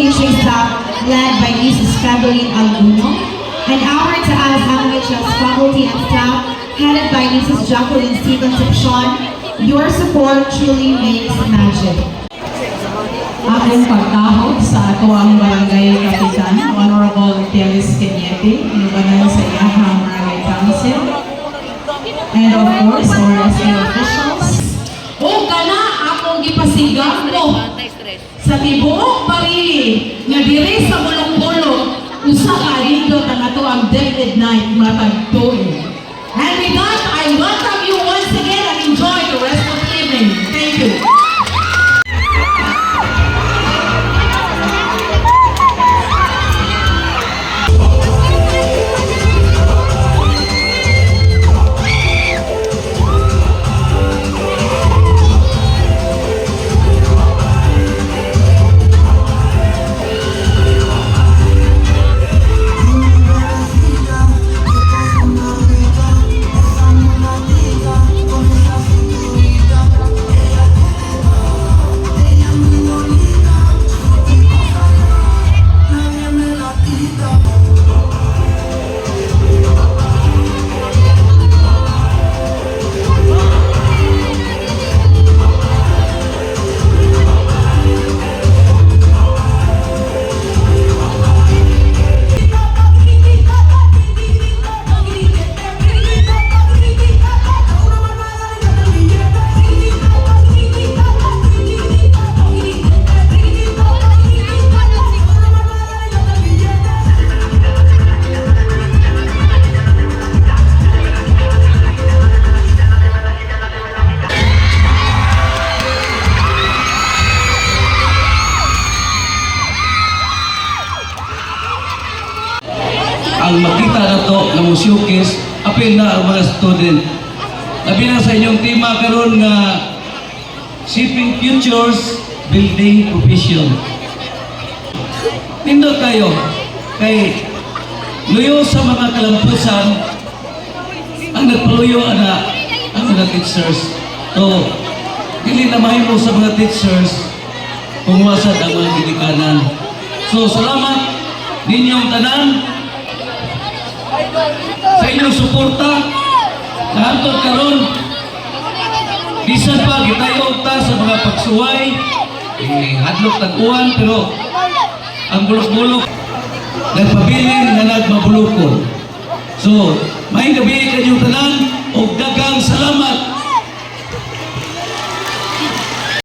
teaching staff led by Mrs. Caroline Alguno, and our Taas Languages faculty and staff headed by Mrs. Jacqueline C. Concepcion. Your support truly makes magic. Akong pagtahod sa ato ang barangay kapitan, Honorable Telis Kenyete, inubanan sa iyahang barangay council, and of course, our SK officials. O kana akong gipasigang mo sa tibuok barili nga diri sa bulong-bulong usa ka rindot ang ato ang David Night matag tuig. And with that, I welcome you once again and enjoy the rest of the evening. Thank you. Ang makita na to ng musyokis, apil na ang mga student. Labi na sa inyong tema karon nga Shaping Futures, Building Profession. Nindot kayo kay luyo sa mga kalampusan ang nagpaluyo ang mga teachers. So, dili na mahimo sa mga teachers kung wasad ang mga ginikanan. So, salamat ninyong tanan sa inyong suporta na hantod karon. Bisan pa gitayo ta sa mga pagsuway, hadlok tag-uwan, pero ang bulok-bulok nagpabilin na nagmabulokon. So, may gabi kanyong tanan o dagang salamat